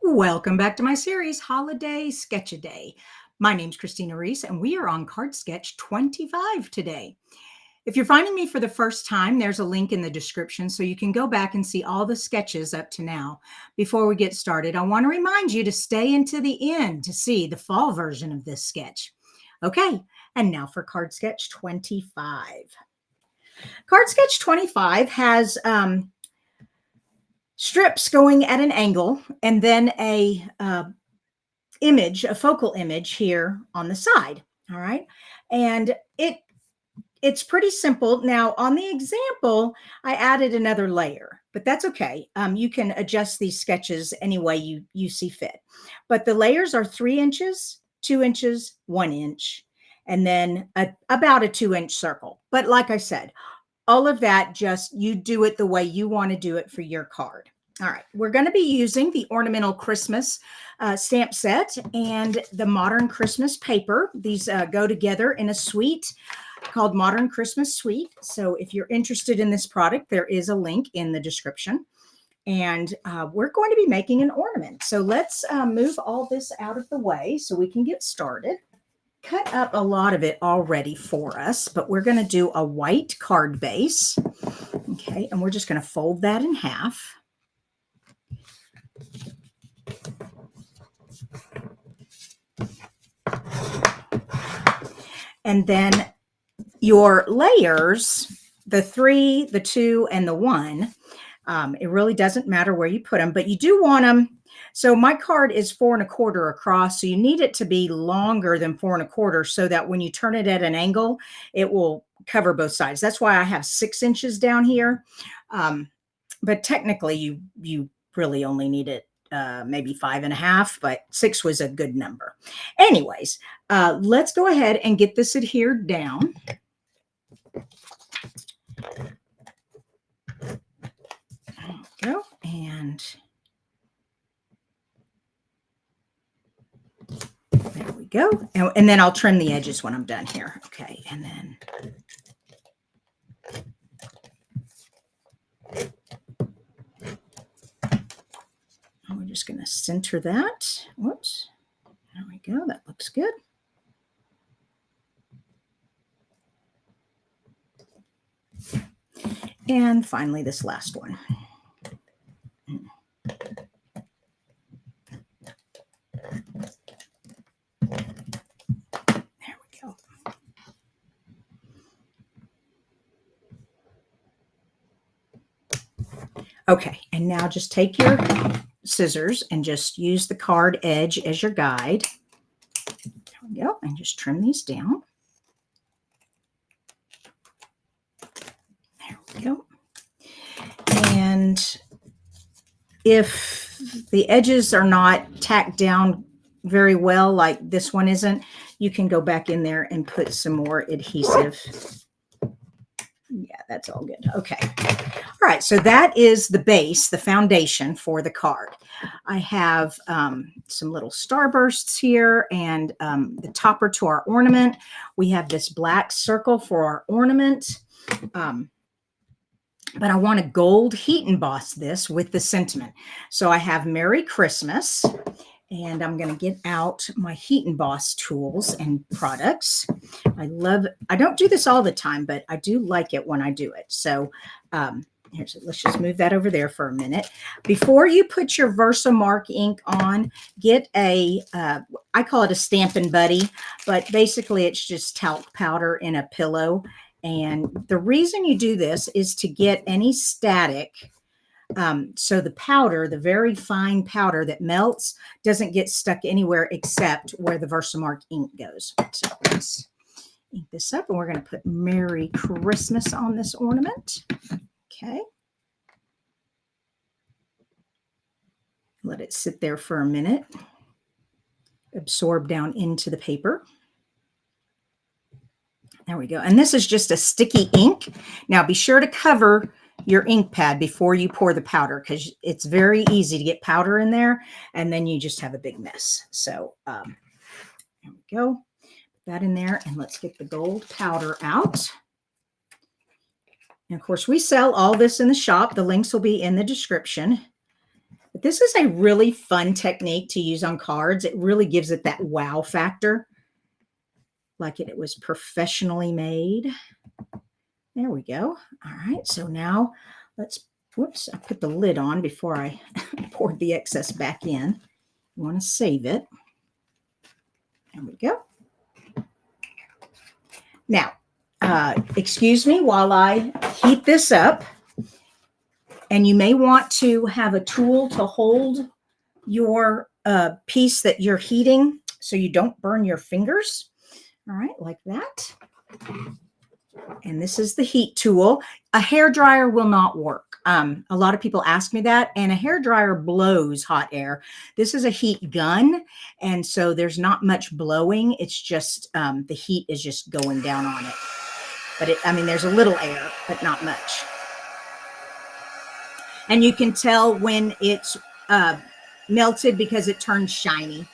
Welcome back to my series, Holiday Sketch-A-Day. My name's Kristina Reese, and we are on Card Sketch 25 today. If you're finding me for the first time, there's a link in the description so you can go back and see all the sketches up to now. Before we get started, I want to remind you to stay into the end to see the fall version of this sketch. Okay, and now for Card Sketch 25. Card Sketch 25 has strips going at an angle and then a focal image here on the side. All right. And it's pretty simple. Now on the example, I added another layer, but that's okay. You can adjust these sketches any way you see fit. But the layers are 3 inches, 2 inches, 1 inch, and then about a 2-inch circle. But like I said, all of that, just you do it the way you want to do it for your card. All right, we're going to be using the Ornamental Christmas stamp set and the Modern Christmas paper. These go together in a suite called Modern Christmas Suite. So if you're interested in this product, there is a link in the description. And we're going to be making an ornament. So let's move all this out of the way so we can get started. Cut up a lot of it already for us, but we're going to do a white card base. Okay, and we're just going to fold that in half. And then your layers, the 3, the 2, and the 1, it really doesn't matter where you put them, but you do want them. So my card is 4 1/4 across. So you need it to be longer than 4 1/4 so that when you turn it at an angle, it will cover both sides. That's why I have 6 inches down here. But technically you really only need it maybe 5 1/2, but 6 was a good number. Anyways, let's go ahead and get this adhered down. There we go. And there we go. And then I'll trim the edges when I'm done here. Okay. And then we're just going to center that. Whoops. There we go. That looks good. And finally, this last one. There we go. Okay, and now just take your scissors and just use the card edge as your guide. There we go. And just trim these down. There we go. And if the edges are not tacked down very well, like this one isn't, you can go back in there and put some more adhesive. Yeah, that's all good. Okay. All right. So that is the base, the foundation for the card. I have some little starbursts here and the topper to our ornament. We have this black circle for our ornament. But I want to gold heat emboss this with the sentiment. So I have Merry Christmas. And I'm going to get out my heat emboss tools and products. I don't do this all the time, but I do like it when I do it. So let's just move that over there for a minute. Before you put your Versamark ink on, get I call it a Stampin' Buddy, but basically it's just talc powder in a pillow. And the reason you do this is to get any static. So the powder, the very fine powder that melts, doesn't get stuck anywhere except where the Versamark ink goes. So let's ink this up, and we're going to put Merry Christmas on this ornament. Okay. Let it sit there for a minute. Absorb down into the paper. There we go. And this is just a sticky ink. Now be sure to cover your ink pad before you pour the powder, because it's very easy to get powder in there and then you just have a big mess. So there we go. Put that in there, and let's get the gold powder out. And of course, we sell all this in the shop. The links will be in the description. But this is a really fun technique to use on cards. It really gives it that wow factor, like it was professionally made. There we go. All right, so now let's, whoops, I put the lid on before I poured the excess back in. You want to save it. There we go. Now, excuse me while I heat this up. And you may want to have a tool to hold your piece that you're heating so you don't burn your fingers. All right, like that. And this is the heat tool. A hair dryer will not work. A lot of people ask me that, and a hair dryer blows hot air. This is a heat gun, and so there's not much blowing. It's just the heat is just going down on it. But I mean, there's a little air, but not much. And you can tell when it's melted because it turns shiny.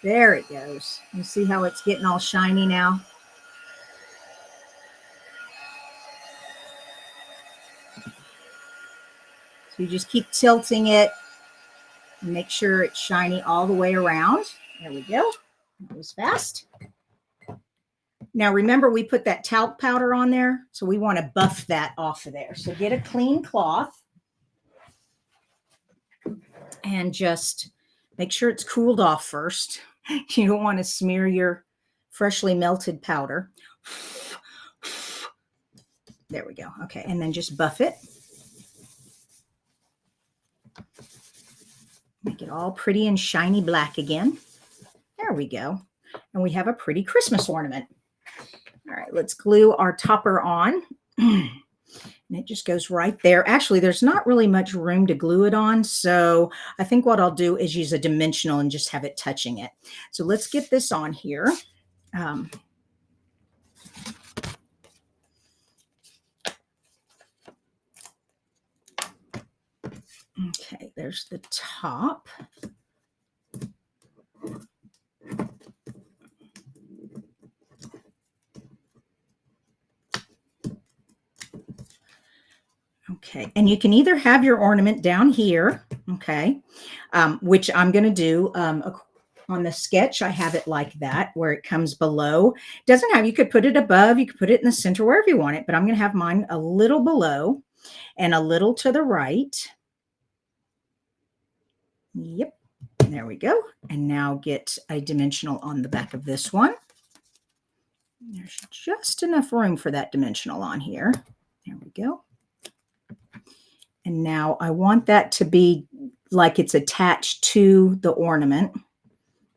There it goes. You see how it's getting all shiny now? So you just keep tilting it and make sure it's shiny all the way around. There we go. That was fast. Now remember, we put that talc powder on there, so we want to buff that off of there. So get a clean cloth and just make sure it's cooled off first. You don't want to smear your freshly melted powder. There we go. Okay, and then just buff it. Make it all pretty and shiny black again. There we go. And we have a pretty Christmas ornament. All right, let's glue our topper on. And it just goes right there. Actually, there's not really much room to glue it on. So I think what I'll do is use a dimensional and just have it touching it. So let's get this on here. Okay, there's the top. Okay, and you can either have your ornament down here, okay, which I'm going to do on the sketch. I have it like that, where it comes below. Doesn't have, you could put it above, you could put it in the center, wherever you want it, but I'm going to have mine a little below and a little to the right. Yep, there we go. And now get a dimensional on the back of this one. There's just enough room for that dimensional on here. There we go. And now I want that to be like it's attached to the ornament.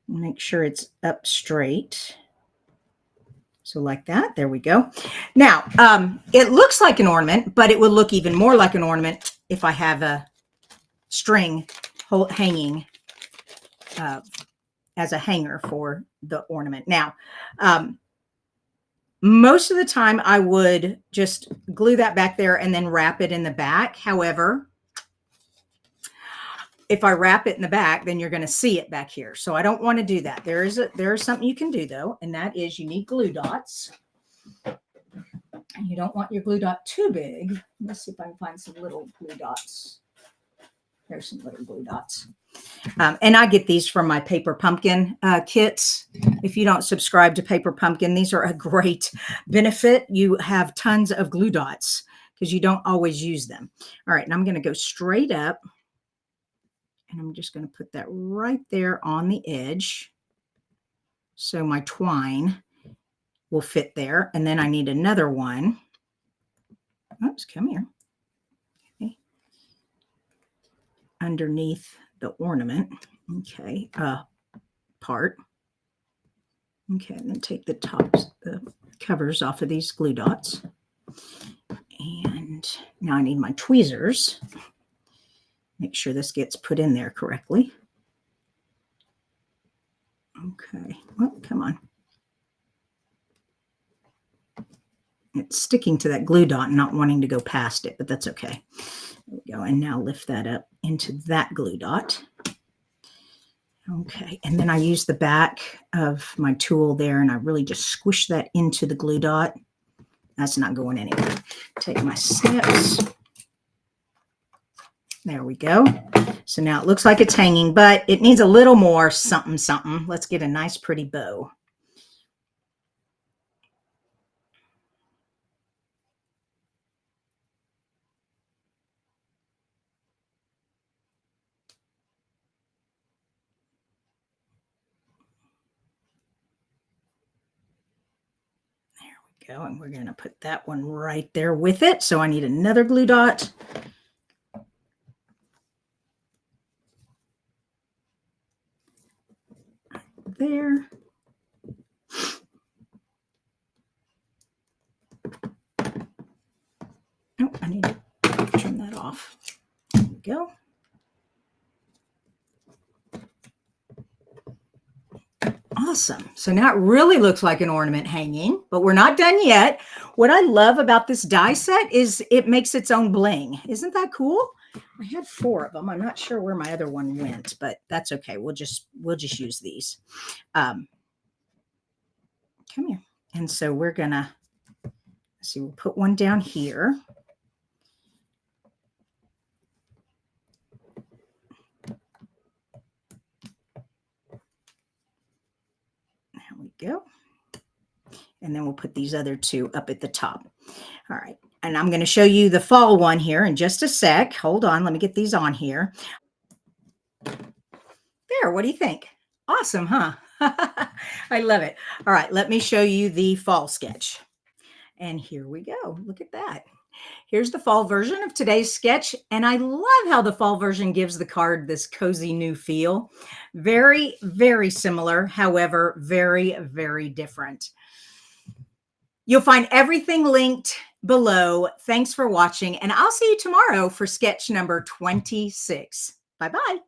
Make sure it's up straight. So like that, there we go. Now, it looks like an ornament, but it would look even more like an ornament if I have a string hanging as a hanger for the ornament. Now, most of the time I would just glue that back there and then wrap it in the back. However, if I wrap it in the back, then you're going to see it back here. So I don't want to do that. There is something you can do though, and that is you need glue dots. And you don't want your glue dot too big. Let's see if I can find some little glue dots. There's some little glue dots. And I get these from my Paper Pumpkin kits. If you don't subscribe to Paper Pumpkin, these are a great benefit. You have tons of glue dots because you don't always use them. All right, and I'm going to go straight up. And I'm just going to put that right there on the edge. So my twine will fit there. And then I need another one. Oops, come here. Okay. Underneath the ornament. Okay. Part. Okay. And then take the covers off of these glue dots. And now I need my tweezers. Make sure this gets put in there correctly. Okay. Well, come on. It's sticking to that glue dot and not wanting to go past it, but that's okay. There we go. And now lift that up into that glue dot. Okay, and then I use the back of my tool there and I really just squish that into the glue dot. That's not going anywhere. Take my snips. There we go. So now it looks like it's hanging, but it needs a little more something, something. Let's get a nice pretty bow. Go, and we're going to put that one right there with it. So I need another glue dot. There. Oh, I need to trim that off. There we go. Awesome. So now it really looks like an ornament hanging, but we're not done yet. What I love about this die set is it makes its own bling. Isn't that cool? I had 4 of them. I'm not sure where my other one went, but that's okay. We'll just use these. Come here. And so we're gonna see. We'll put one down here. There we go. And then we'll put these other 2 up at the top. All right. And I'm going to show you the fall one here in just a sec. Hold on. Let me get these on here. There. What do you think? Awesome, huh? I love it. All right. Let me show you the fall sketch. And here we go. Look at that. Here's the fall version of today's sketch. And I love how the fall version gives the card this cozy new feel. Very, very similar. However, very, very different. You'll find everything linked below. Thanks for watching, and I'll see you tomorrow for sketch number 26. Bye-bye.